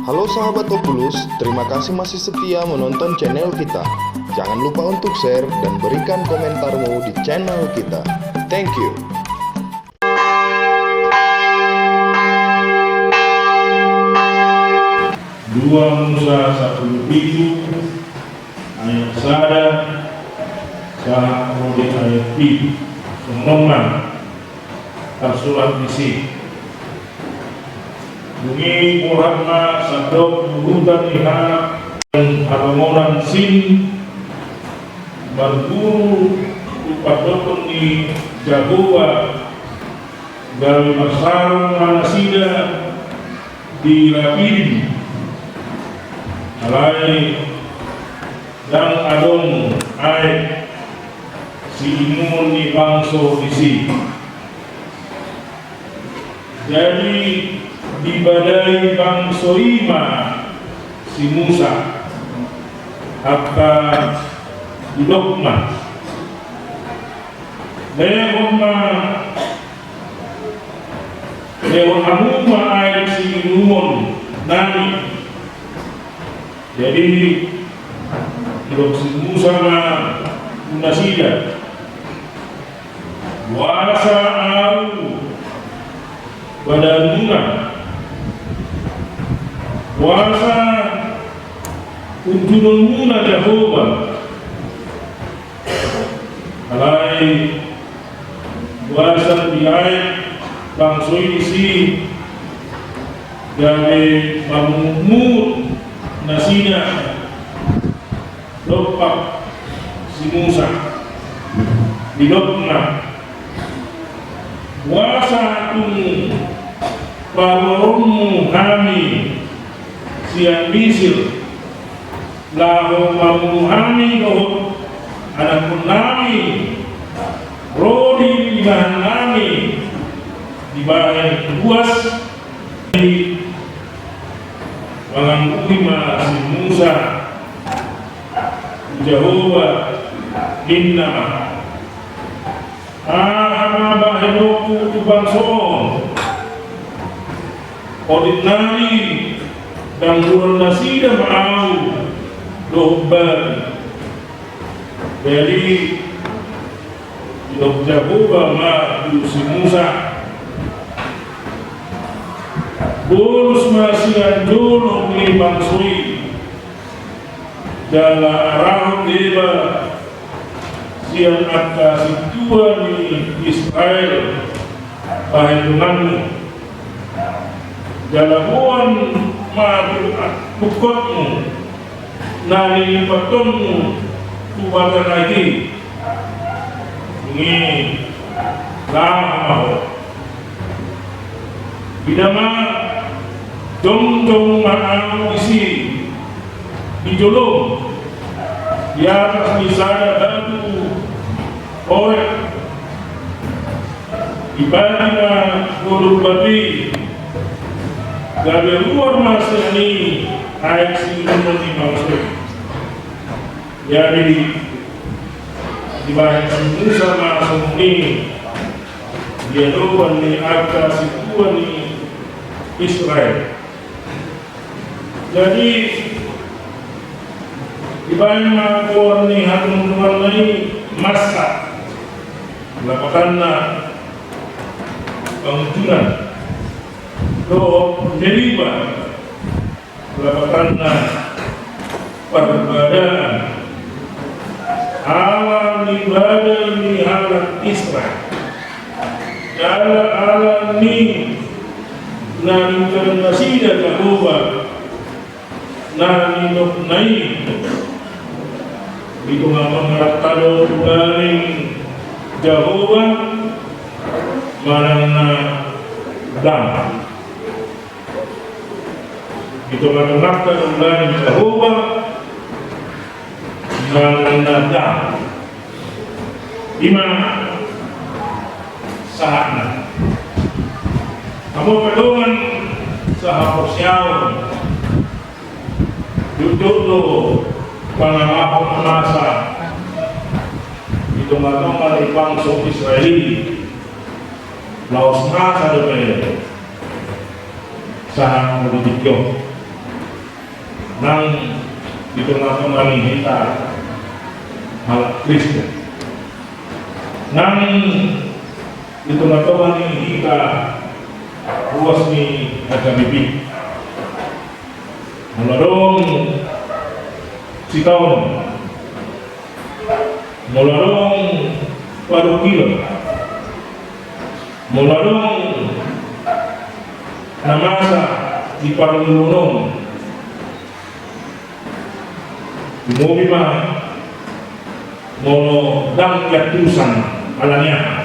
Halo sahabat Oculus, terima kasih masih setia menonton channel kita. Jangan lupa untuk share dan berikan komentarmu di channel kita. Thank you. Dua Musa 1:7 ayat sada saat kemudian ayat B semoman tersurat misi bunyi Muhammad sadok nurutan ihana dan alamonan sin berguru upadokon di Jagowa gawe masarang manasida di Lapidin alai dan adong ai si imun di bangso isi. Jadi di badai bangso ima si Musa hatta didokma lewon amuma ai si imun nani. Jadi hidup si Musa nasida wasa au badalunga wasa untunun muna Jehovah alai wasa biai bangso isi dari mamumut nasida lopak si Musa didokna wasatung pawarunmu kami siang bisir lahu mamuhami doh anak pun nami rodi di bahan nami di bahan buas di mengangkuma si Musa Jehovah inna ahama bahidoku tubangson ordinari dan bulan nasida ma'au dohban. Jadi Jehovah ma'u si Musa bonus masih dulu limang sui dalam arah deba siang atas dua di Israel pahendunganmu jalamuan madu bukotmu nani patonmu tubaga lagi ini lama bidama dong ma'au isi dijolong di atas misalnya batu orek ibadah guru babi gawe luar masih ini air sinun di bangsa. Jadi di bahasa Musa masuk ini dia doan ni atas situan ni Israel. Jadi di banyak orang ni hatun tuan ni masa melakukan pengujuran do deriba melakukan perbedaan alam ibadah ni alam Israel alam ni nani nasida Jehovah nani nai itu ngomong kalau dari Jehovah marana dam itu ngomong kalau dari Jehovah marana dam dimana saatnya kamu pedoman sahabat siapa duduk lo pangalapon masa itu nggak dari bangsa Israeli laos masa dope sahang politik nang di tengah-tengah kita hal Kristen, nang di tengah-tengah kita ruas ni HKBP, mularong si tahun, mularong parukilo, mularong namasa di parulunong, umuwi ma mono dang yatusan alanya.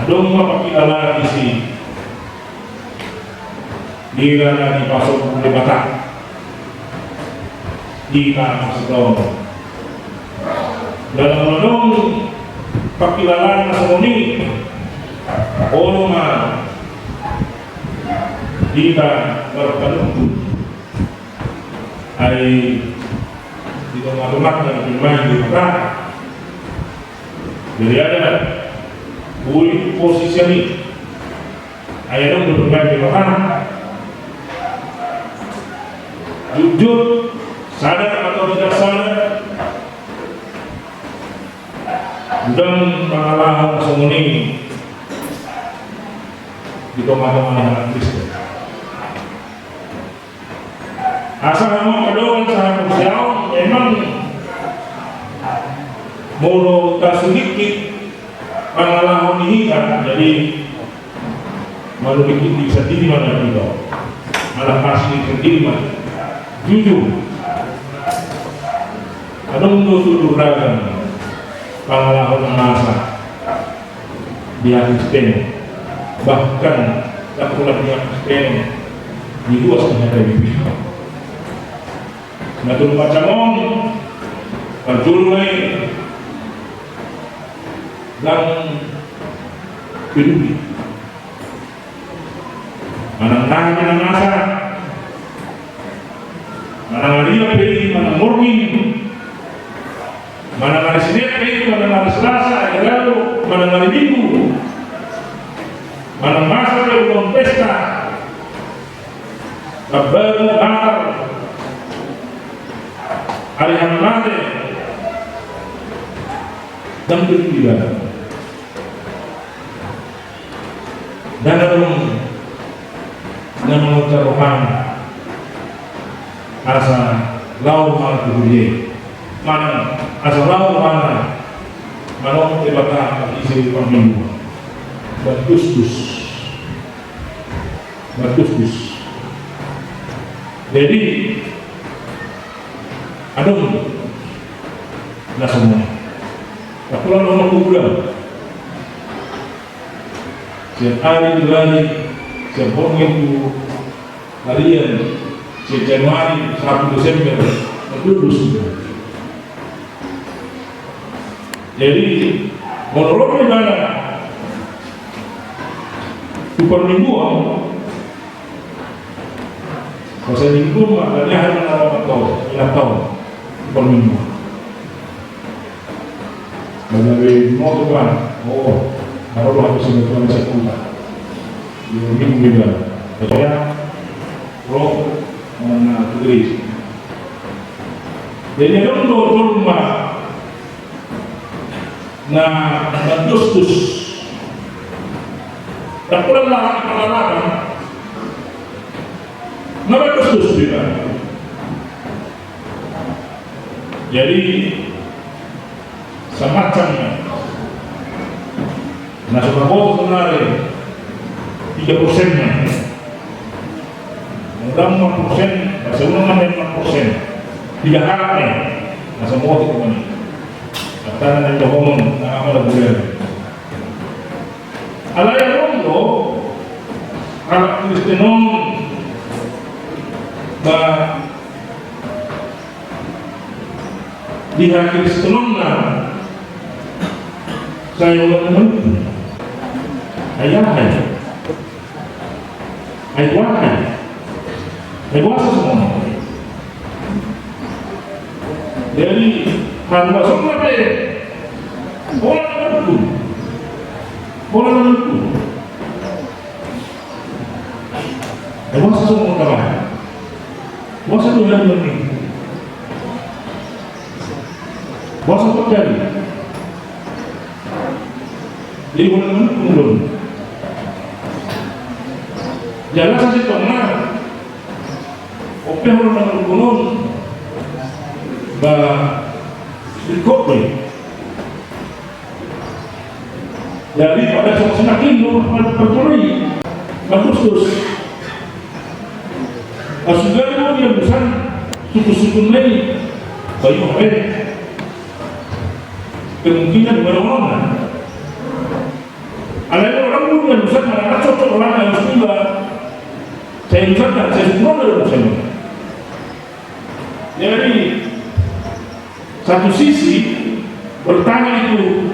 Adong mapakilala isi dira na di pasok ng bata di ka masudong dalam menong pakilala na sa muni o ma di ka berkalungkot ay di ka matumak na pimay di bata jadi ada uli posisi ini ayah dong berbagai di bata jujur, sadar atau tidak sadar, dan pengalaman semuni di tengah-tengah Kristen. Asal kamu kedoan sangat jauh, memang mulu tak sedikit pengalaman ini kan, jadi malu bikin bisa diri mana tidak, malah pasti sendiri mana. Jujur, ada untuk ragam pengalaman masa di Kristen, bahkan tak pula di Kristen di luas negara ini. Natul macamon, perjulai dan peduli, manang masa. Mana dia pilih, mana murni, mana hari Senin pilih, mana hari Selasa, hari Rabu, mana hari Minggu, mana masa belum pesta, baru hari Hamade, dan kedua, dan mengucap rohani. Asa lau mana kubuye mana asa lau mana manong tebata isi paminggu batus jadi adong na semua kapulan orang kuburan setiap hari setiap minggu harian Januari 1 Desember terus. Jadi menurut mana super mingguan masa minggu maknanya hari tahun super minggu dari mau tuan baru habis tuan sekolah minggu saya roh mana tulis. Jadi dong rumah na Agustus tak pernah pengalaman na Agustus juga. Jadi semacamnya na sumagot sebenarnya 3%-nya dalam 4%, bahasa ulama 4%, 3 harapnya, nah semua itu mana? Katakan yang bohong, nah amal bulan. Alaya rondo, anak Kristenon, bah di hati Kristenon lah, saya ulang menurut, ayah, Dewasa semua. Jadi hamba semua deh. Orang menentu. Dewasa semua kawan. Puasa 2 hari berminggu. Puasa 4 hari. Jadi benar-benar belum. Jangan saja pernah. Oke orang gunung, bah dikopi. Jadi pada semakin berperi, bagus terus. Asugan itu yang besar, suku-suku lain, bayu apa? Kemungkinan mana-mana. Ada orang pun yang besar, mana cocok orang yang harus tiba. Saya ucapkan, saya semua dalam saya. Jadi satu sisi bertanya itu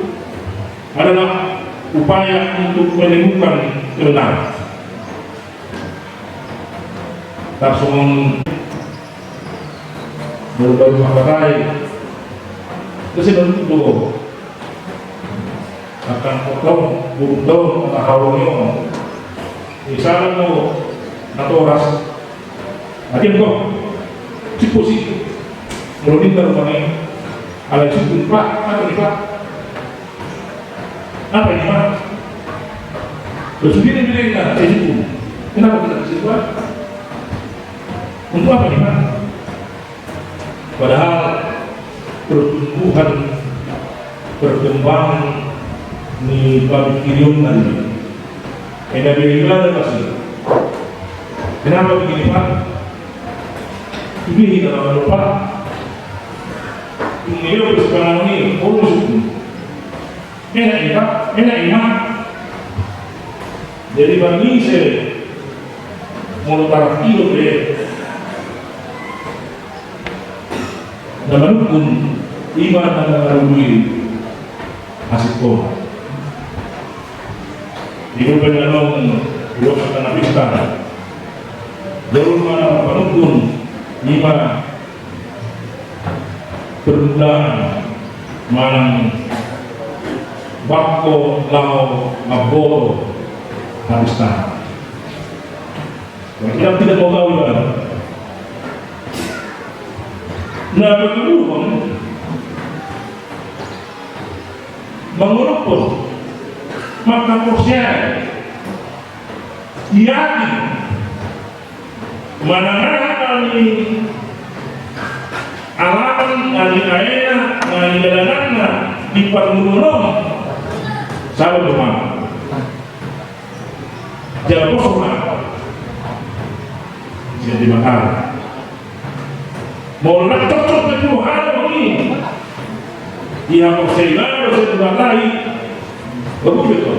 adalah upaya untuk menemukan kebenaran. Langsung baru-baru mengatakan keseluruhan itu akan potong, buntung, atau hawangnya. Misalnya mau atau ras, aja kok cipu sih, melalui terbangun, ala cipu pak, apa ini pak? Bersudah bilang nggak, saya cipu, kenapa kita cipu pak? Untuk apa ini pak? Padahal pertumbuhan perkembangan di pabrik kirium tadi, ada bagaimana pasti? Kenapa begini pak? Ini kita tak lupa. Ini bersepanjang ini, urus. Enak ini pak, enak ini pak. Jadi bagi saya mau taruh kilo deh. Dan menukun iman dan mengarungi asik kau. Ibu penelong dua kata pista. Jalur mana penukun lima permulaan manang bako lau aboro harus tahan. Kita tidak mau tahu kan? Nah kedua mengurup maka proses yakin mana-mana kali alaman kali aina kali dalanana di permulaan salah bermakna jangan bosan jadi makan mau nak cocok ke Tuhan ini dia mau sehingga saya lain begitu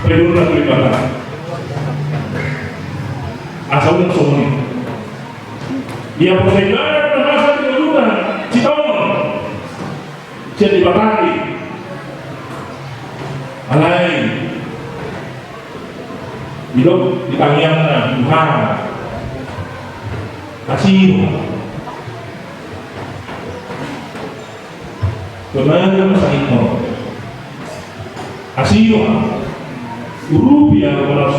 perlu nak beribadah asal semua ini dia mau sehingga ada masa kehidupan citong jadi batari alai hidup di tangiannya Tuhan kasih kemana masa itu kasih rupiah orang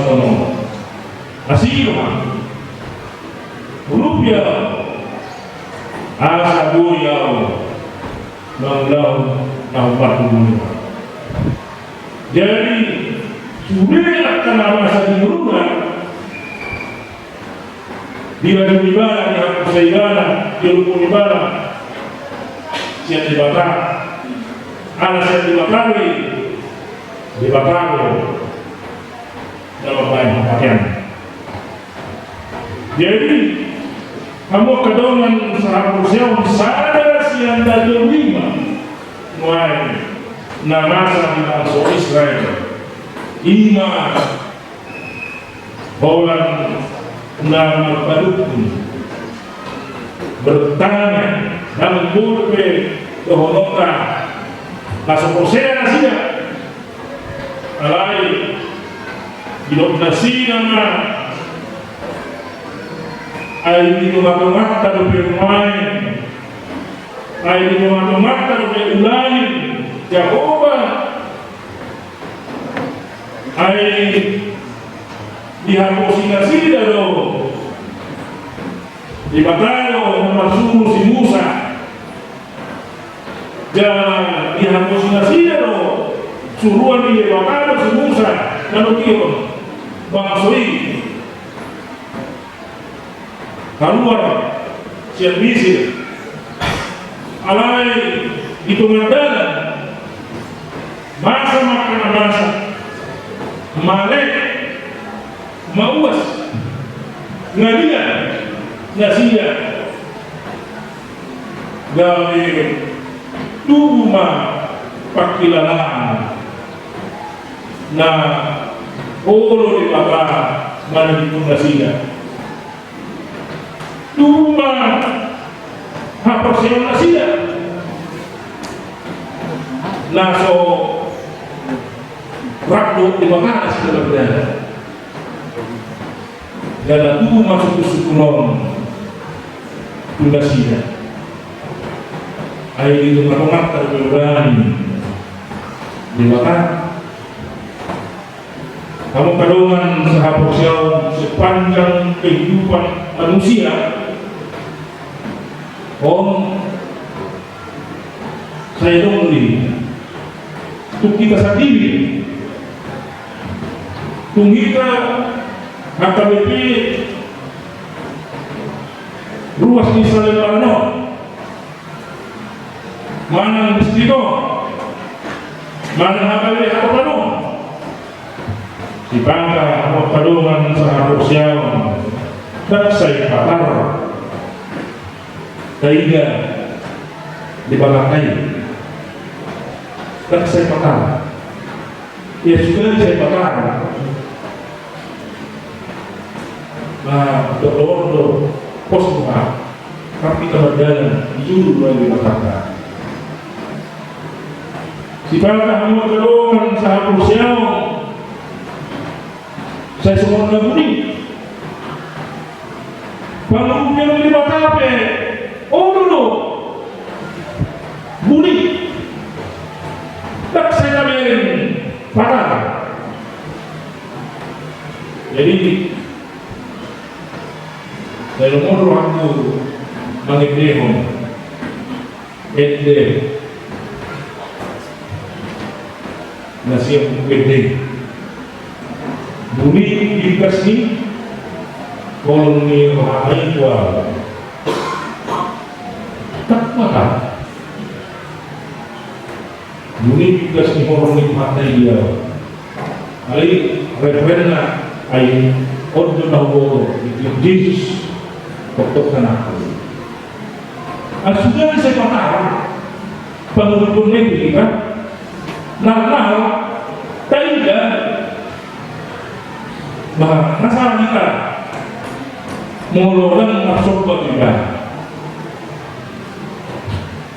kasih rupiah asa buyau menglau nampak dunia jadi sudah akan masa di rumah di dalam ibadah, di hapus ibadah, di rukun ibadah siap dibakar ala siap dibakari dalam bahan pakaian jadi kamu kedongan sehapus yang sadar siang dari lima mulai namasa di bangsa Israel ima Bolan nama badukun bertanya dalam burpe kehonora langsung prosena sida alai hidup nasi nama air itu mata-mata bermain air itu mata-mata berulai Jehovah air dihapusin nasi dah di Batayo namasuruh si Musa jangan dihalusinasi lo suruhan di Batayo si Musa lalu kira bangsoi keluar siap bisir alai itu mandalan masa makanan masa malek mauas ngalia nasia gawe tuma pakilalaan na olo di baka mana di nasia tuma hapersian nasia naso rakdo di baka nasia berbeda dan itu masuk ke sukulon tundasia air itu merongat terberani di mana kamu kadongan sahabat siau sepanjang kehidupan manusia saya dong untuk kita sendiri untuk kita HKBP ruas di Salembarno mana Distiko mana HKBP Hakoplano di Bangka Hakoplano sahabat siang dan saya Qatar Kaiga di Bangkai dan saya Qatar ya sudah saya Qatar. Nah, dokter pos rumah, tapi keberjalan jujur dari matangga. Si Bangka hanya kedongan sahabat siang, saya semua ngabuni. Panggung di Batape, oh dulu, buni, tak saya kamerin parah. Jadi saya nomor aku mengidehon ede nasihat ede bumi dikasih koloni ramai tua tak makan bumi dikasih koloni mata dia ali referenna ai ordo nawo Yesus untuk anak. Sudah saya katakan pengurus negeri kan, nah, tidak masalah kita mengelola masuk ke kita.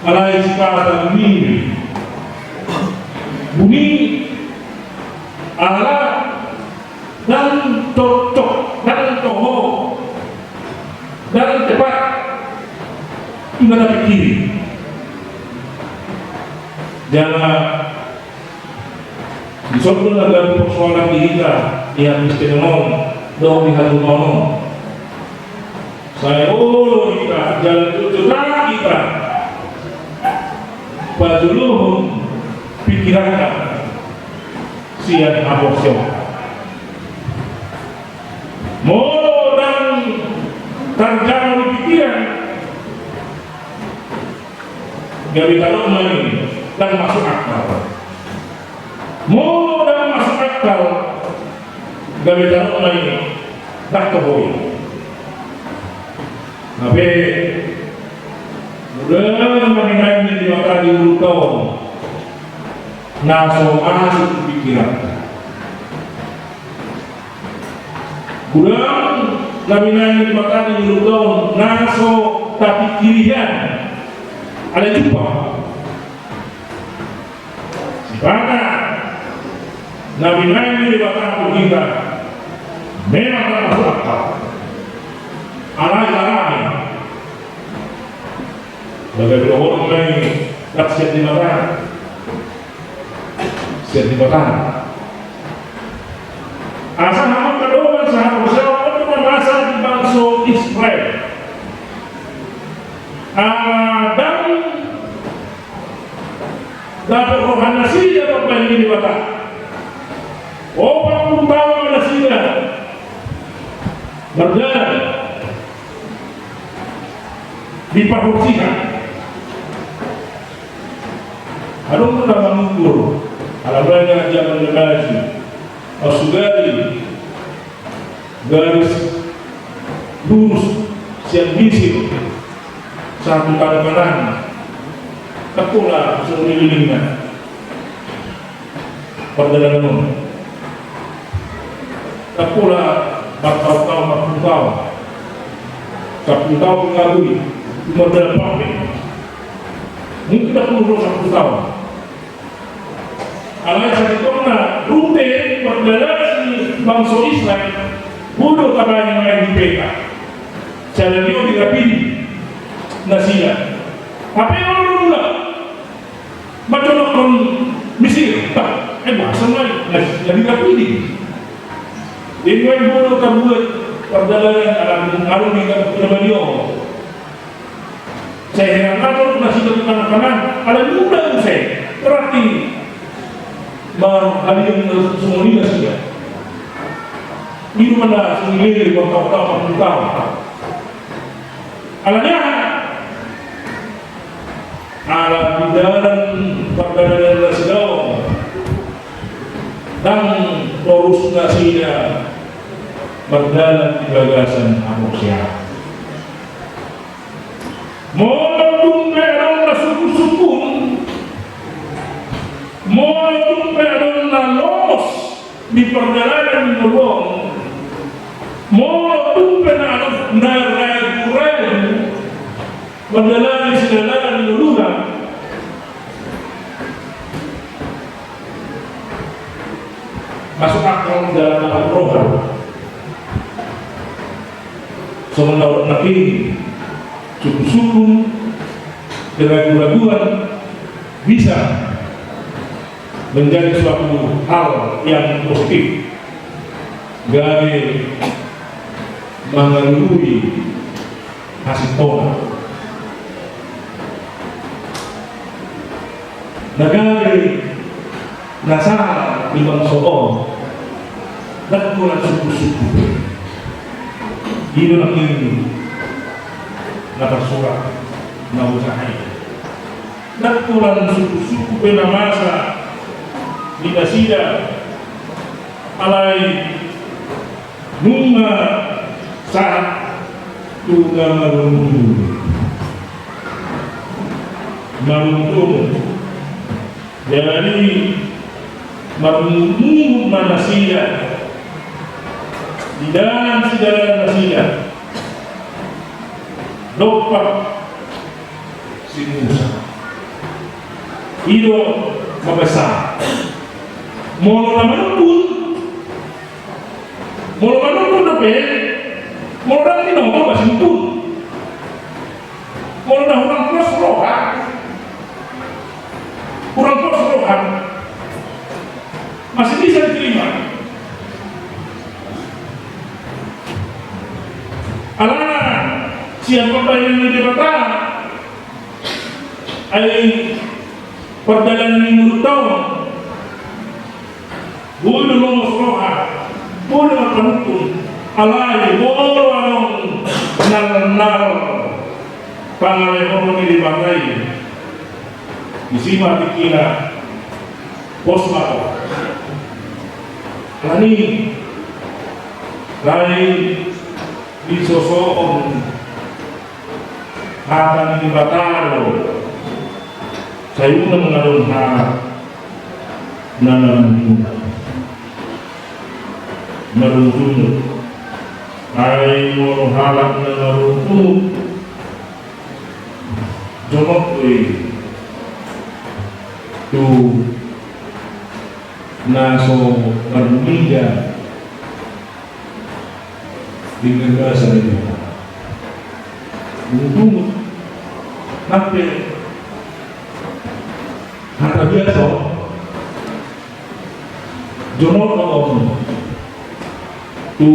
Alai sekarang ini bumi Allah dan cocok dan toho dan cepat tinggal pikir jangan disebut dalam persoalan kita yang istimewa dong di hati nono saya kita jalan tujuan kita pajuluhum pikirannya siap aborsi molo dan terjangan di pikiran gawe kalau main dan masuk akal molo dan masuk akal gawe kalau main tak keboy tapi udah mengenai di mata di urutau naso masuk di pikiran udah laminanya di mata di urutau naso tapi kirian ada jumpa karena Nabi Nabi di mata kita memang tak masuk akal alai bagaimana orang lain tak siap di mata asal nama kedua sahabat untuk masa di bangsa Israel dapat rohana sida apa yang ini bata. Oh, pun tahu mana sida berjalan di Pahusihan. Harus kita mengukur alabanya zaman legasi asugari garis lurus siang bisir satu kanan ketulah suruh dililingnya perjalanan ketulah bertahun-tahun mengakui modal pabrik mungkin tak perlu 10 tahun. Alay sa ito na rute pagdala si bangsa Israel puno kabayan ng Hipeka sa lalio di Rapidi na sila tapi ano nila matulog ng Misir bahasa na di Rapidi din yung puno kabuhat pagdala ng alam ng Nabalyo sa hinangatol na sila ng kanan alam nyo na saya berarti hari yang semuanya sudah di mana sendiri bertahun-tahun alanya ala bidaran perdagangan nasional dan lurus nasinya berjalan di gagasan manusia mau merong na suku-sukun mau merong na lomos di perjalanan melong mau pengaruh na ragu-ragu menjalani segala luluhan masuk akal dalam rohan sementara nabi suku-suku keraguan-raguan bisa menjadi suatu hal yang positif dari mengalui hasil tobat negara nasara di bangsa Allah dan pula suku-suku ini dapat surat nausahay dan pula suku-suku penamasa di Nasida alay nunga saat tunga maruntung jadi maruntung Nasida di dalam segala Nasida lupa si Musa itu membesar mau menunggu tapi mau nanti nongol masih pun mau orang plus rohan kurang plus rohan masih bisa diterima alana siapa yang dibata ay perjalanan minggu tahun boleh lolos roha boleh makanukun alay boleh nal pangalay orang ini dipakai disima dikira pos mako lani lay disosoon hatang ini batalo sayo na mengalun naruntunod ay mo halak na naruntunod jomok tu naso marmiga di gagasan ito untunod tapi harta biasa jomok na tu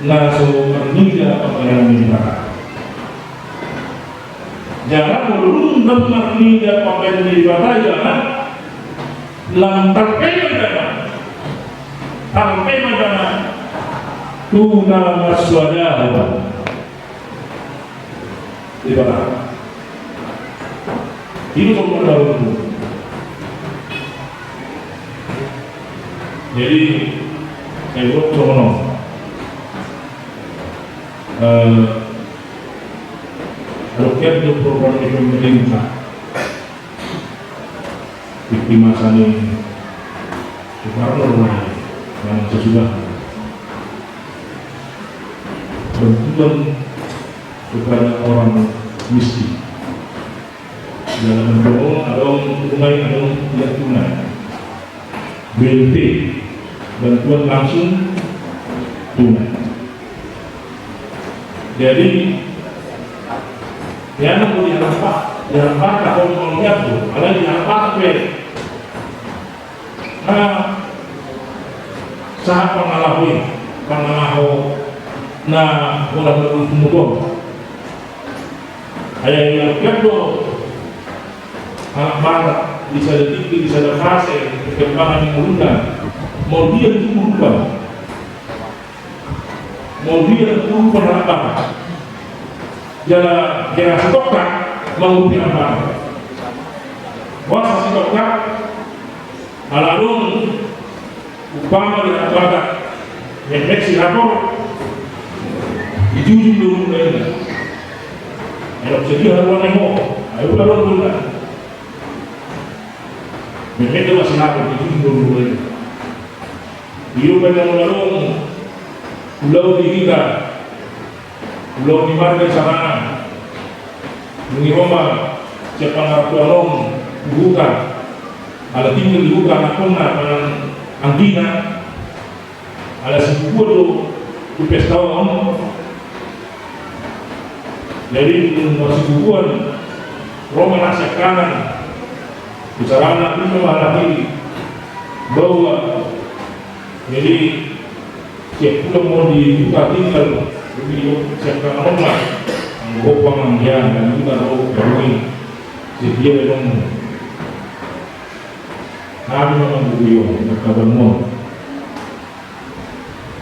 naso marmiga pagkayang minibaka jangan melurung dan marmiga pagkayang minibaka jangan talpe madana tuna maswadahu di bawah itu pemberitahuan. Jadi saya buat sono roket itu program pemerintah di masa ini Soekarno yang sesudah bantuan kepada orang miskin dalam bentuk atau tunai atau tidak tunai, BLT bantuan langsung tunai. Jadi yang mau diharapkan kalau mau lihat tuh, ada diharapkan saat pengalaman nah orang berumur ayah yang kedua anak barat bisa detik bisa ada fase perkembangan yang merundang mau dia itu berubah apa jalan stokkan mau dia apa kuasa stokkan alalun upama di antara yang si rapor dijujur dulu mereka kalau sedih haruan emo ayo lawan dulu mereka masih lapor dijujur dulu mereka hidup yang lalu pulau di kita pulau di marga sarana mengiroma siapa ngartualong buka ala tinggal dibuka anaknya Andina ala sebuah di pesta jadi masih bukuan Roma nasi kanan bicara anak itu malah kiri bahwa jadi siap pula mau dibuka tinggal begitu siap kanan Roma gopang yang dan juga roh berwin sedia memang kami memang beliau berkabar mon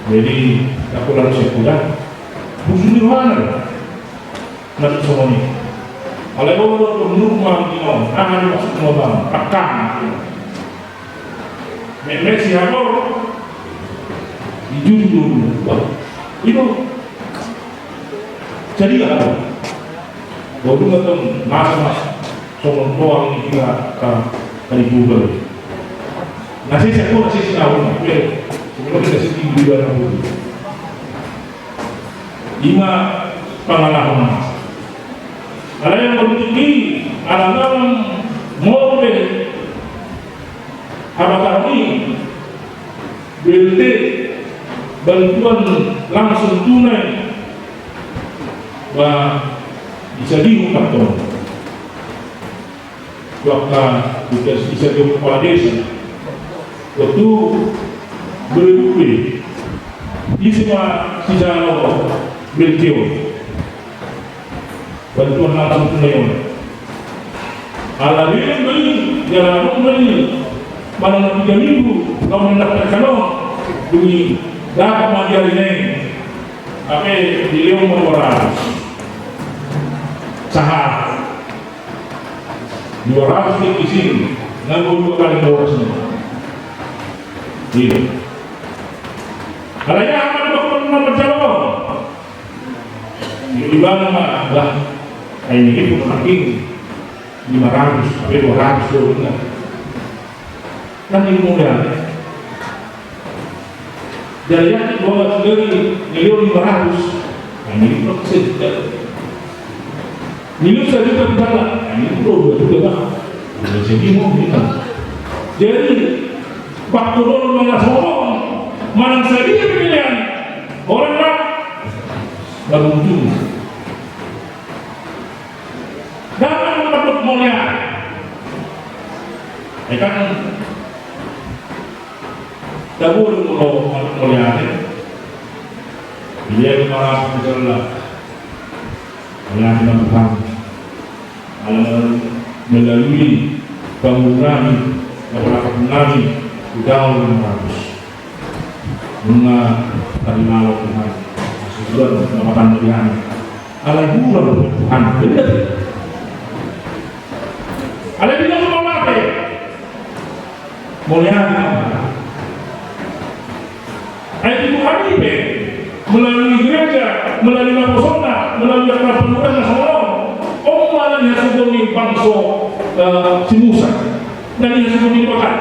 jadi aku lalu sekulah khusus di mana nanti semua ini kalau orang menurut di mana akan masuk modal akan memang siapa dijujur itu jadi apa baru nggak masa soal doang ini kita kali Google nasi tahu sebelum kita sedih di dalam budi 5 pengalaman ada yang bertinggi ada mobil apa ini BLT bantuan langsung tunai bisa diungkap waktu bisa di kepala desa waktu berduit di semua sisa BLTO bantuan langsung tunai ala ini beli jalan beli malam 3 minggu kau mendapatkan bunyi dapat majar ini tapi di Leong Mawara sahar 200 di sini nganggur 2 kali semua iya karena apa yang berjalan di mana lah ini itu makin 500 sampai 200 dulu kan ini mudah dari yang bawa sendiri 1.500.000 nah ini minus saja terjalan ini perlu juga bang udah segi mau kita jadi waktu dulu malah sombong malah saja pilihan orang lah baru ujung jangan mendapat mulia kan tak boleh mulia dia marah misalnya yang Tuhan melalui bangunan beberapa bunga di tahun 500 bunga tadi malam Tuhan masih bulan pendapatan pilihan alai bulan Tuhan benar alai tidak mau mati mulia ayat Tuhan ini melalui gereja melalui Mapusona melalui penurunan nasional omongan yang sebelum bangsa si Musa dan yang sebelum dipakai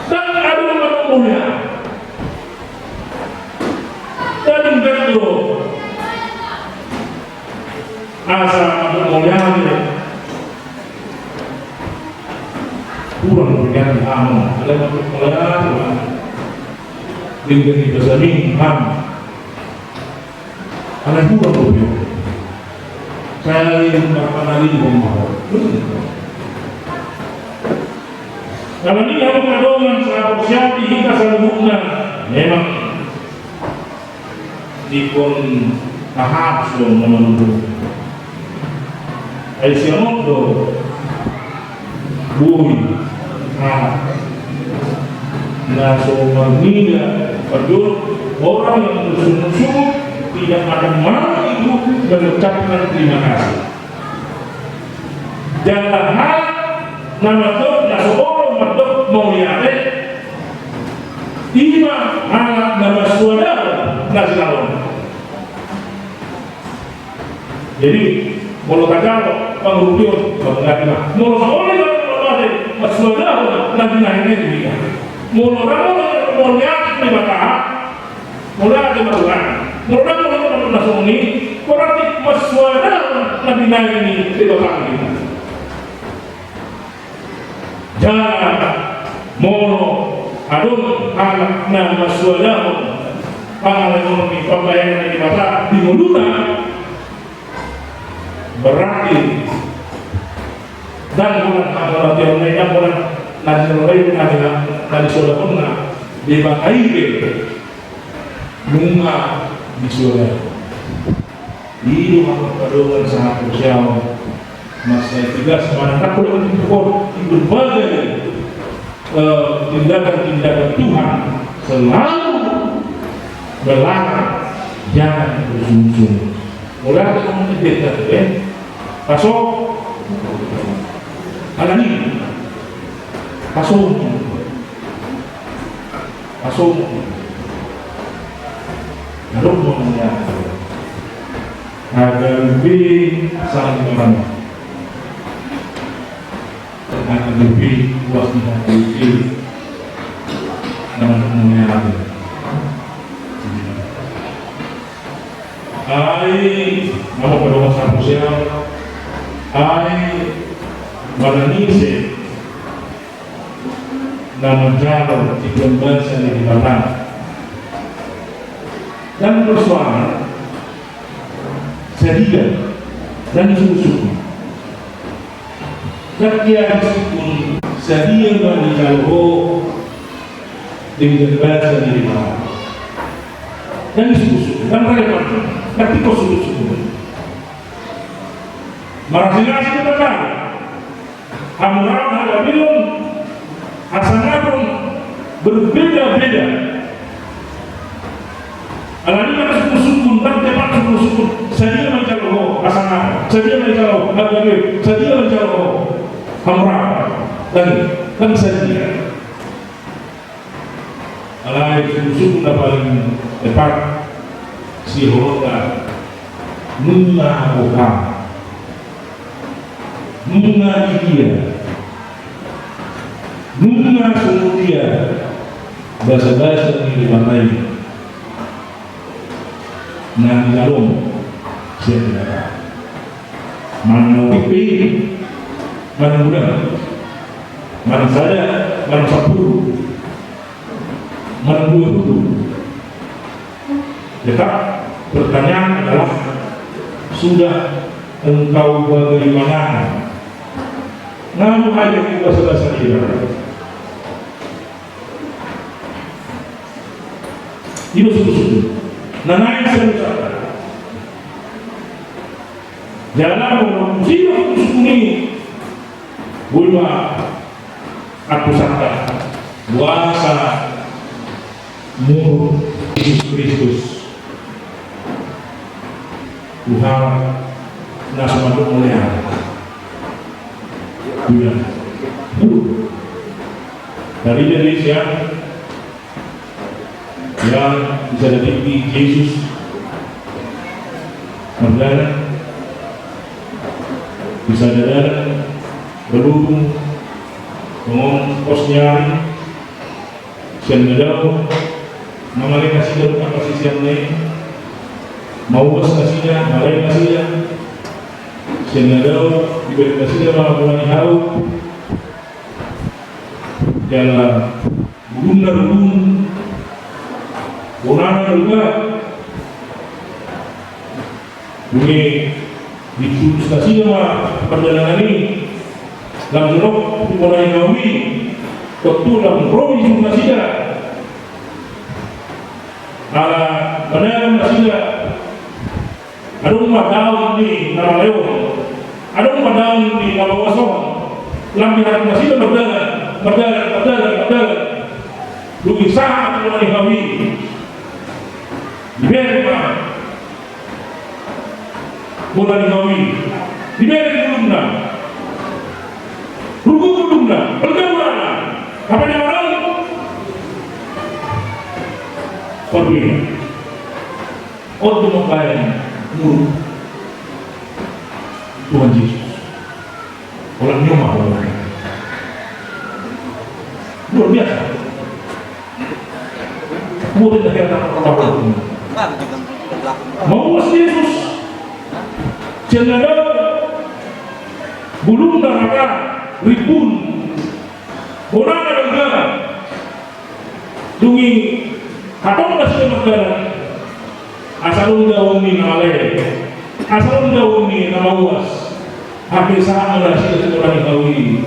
dan ada orang mulia dan begitu asa mulia ini kurang berganti aman ada mulia dengan dibesarin ham ada kurang lebih saya ingin berpanali mau kalau ini yang mengadongan sahabat siapa hingga selanjutnya memang dikon tahap sudah menunggu Aisyah do bui nah semuanya padahal orang yang bersungguh-sungguh tidak akan mau itu mengucapkan terima kasih jangan hal nama itu nah seorang matuk mulia ima anak nama saudara nasional jadi kalau kacau pengurusan pengajian mau seorang yang saudara nasional ini juga mau orang mulia di mata mulia di mata orang nasional ini berarti saudara nasional ini tidak lagi jangan mono adun anak nama saudara pangalan ini pembayaran di mata di muluna berarti dan bulan amalan yang lainnya bulan nasional lain adalah dari saudara di bakai bunga di saudara itu perkara sangat krusial masa tiga semangat aku dengan berbagai tindakan Tuhan selalu berlarang jangan bersungguh-sungguh mulai ada komunitas pasok alani pasok lalu kemudian agar lebih saling memahami agar lebih luas di hati dengan mengenai nama pedoman sang sosial Badanise nama jalur di pembahasan yang dibatang dan persoalan sedia dan susu dan dia meskipun sedia bagi jalur dengan bahasa yang dibatang dan susu dan relevan tapi kok susu marasi-marasi kita Amuram hadabilun asanatun berbeda-beda alani mana suku-suku dan tepat suku-suku sedia mencari asanat sedia mencari hadabil sedia mencari Amuram dan sedia alani suku-suku yang paling tepat si Hoda Nuna Okam Nuna dia Nuna semudia bahasa-bahasa yang dipakai nan galong siapa mana pipi mana muda mana sada mana sapuru mana dua tetap pertanyaan adalah sudah engkau bagaimana namun hanya kita bahasa kita itu suku-suku nanai selesai jangan mengusia suku ini bulma aku sangka kuasa murah Yesus Kristus Tuhan nasional mulia dunia dari Indonesia yang bisa ditinggi Yesus berjalan bisa jalan berhubung dengan posnya sendiri mengalih kasih dan kasih siang lain mau kasihnya malai kasihnya sendiri diberi kasihnya malah mulai hau jalan benar bonana juga bunyi dikustasinya mah perjalanan ini langsung mulai ngawi waktu langsung roh dikustasinya ala benar masih ada rumah daun di nama Leo ada rumah daun di nama Wasong lampiran masih berjalan lebih sangat mulai ngawi diberi mulai ngawi diberi belumna rugu belumna bergabung apa yang orang pergi untuk membayar mulut Tuhan Yesus orang nyoma luar biasa murid akhirnya orang mau Yesus cenderung bulung neraka ribun orang negara dungi katong kasih negara asal daungi nale asal daungi nama uas hampir sama lah sih orang kawi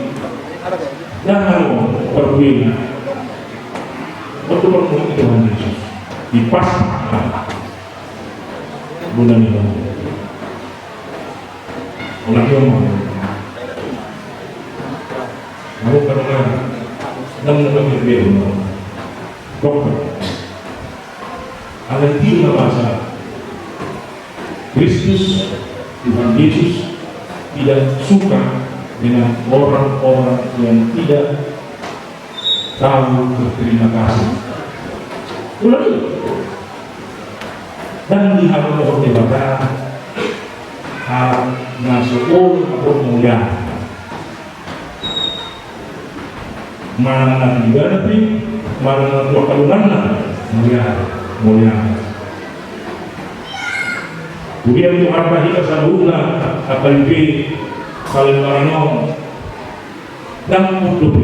jangan berbeda waktu bertemu Tuhan Yesus dipas bulan ini orang yang mau kamu karena namun berbeda dokter ada tiga bahasa Kristus Tuhan Yesus tidak suka dengan orang-orang yang tidak tahu berterima kasih. Ulangi. Dan di hal pohon debata hal nasuul atau mulia. Mana juga nanti mana dua kalungan mulia. Kemudian Tuhan bahika salulah akan di kalian orang dan untuk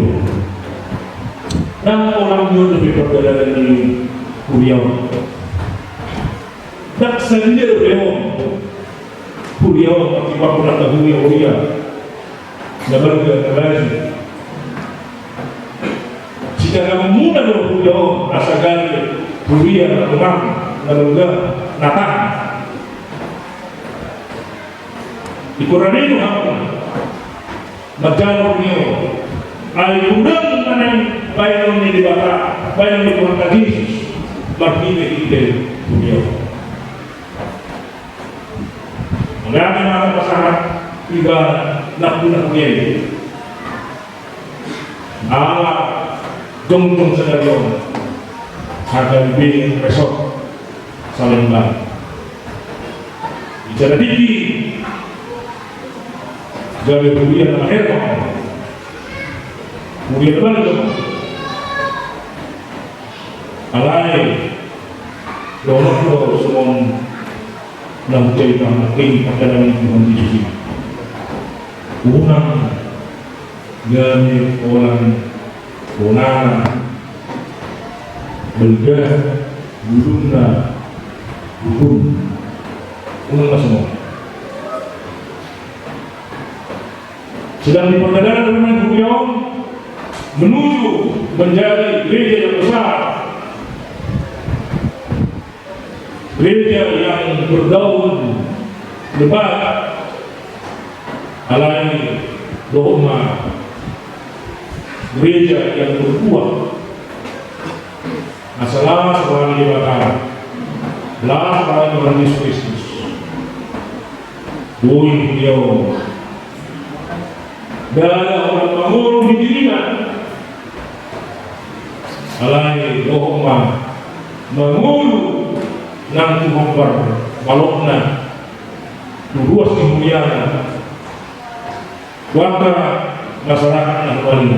dan orang yang lebih berjalan di Kuriau dan sendiri Kuriau akibat kurang tahu Kuriau dapat berjalan jika kamu muda dari Kuriau asalkan Kuriau rumah lalu datang di Quran itu apa? Berjalan Kuriau ay udang manang bayan ni dibata bayan ni Tuhan Yesus berbeda kita Kuriau. Mengenai nama pasangan tiga nak begini. Allah jomong sedarion harga lebih besok saling baik. Bicara tinggi jadi kemudian akhir kemudian apa itu? Alai dono semua nam cerita makin perjalanan Tuhan Yesus. Unang gani orang Bonana Belga Gurunda Hukum Unang semua sedang di perjalanan dengan Kuriau menuju menjadi gereja yang besar, gereja yang berdaun lebat alai dogma gereja yang berbuah masalah seorang dibakar belas kali Tuhan Yesus Kristus doi beliau dan orang pengurus di dirinya alai dohma mengulu nang tuhombar balokna luas kemuliaan warga masyarakat yang paling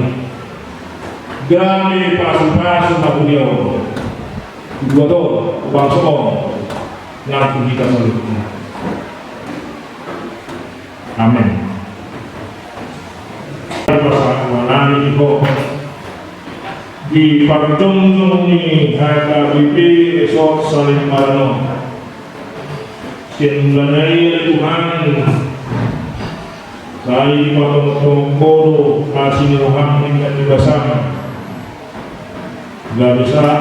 gami pasu-pasu na beliau dua to bang semua ngaku kita seluruhnya. Amin. Persamaan itu di Parjong ini HKBP esok saling marano sendanai Tuhan saya patong kodo kasih rohani dengan bersama gak bisa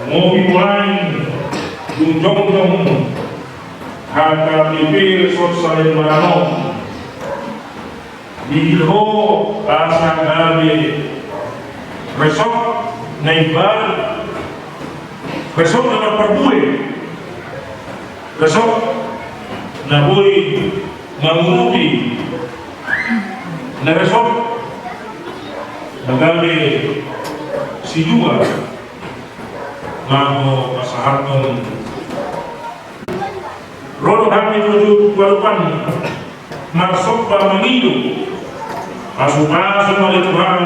ngopi mulai junjong HKBP esok saling marano diho asa gabe besok naibar besok na perbuwe besok na boy mangurupi na besok na gabe si juga mau kasahaton rodo kami menuju keluarpan masuk pada mengidu masuk oleh Tuhan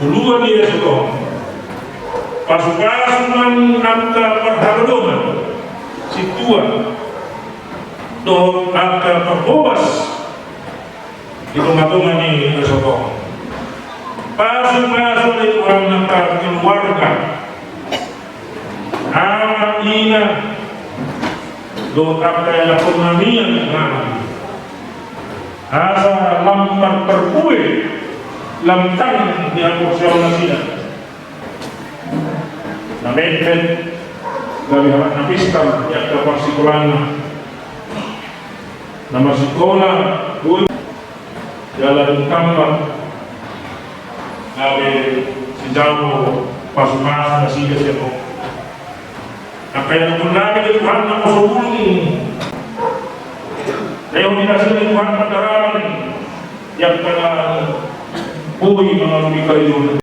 uluan dia sekolah pasukan angka perhaludoman situan do angka perbobas itu matungan ini sekolah pasukan oleh Tuhan angka keluarga anak ina do angka yang purnamian asa lampar terkue lamtang di akursial nasida na medved gabi harap na piskal yang kapag sikulan na masikola doon jalan kampak gabi si Jawo pasukan na siya siya po na kaya nung namin ito Tuhan na masubulong Ayaw nila sila Tuhan pagdaraman yang telah buhay mga lumikay doon.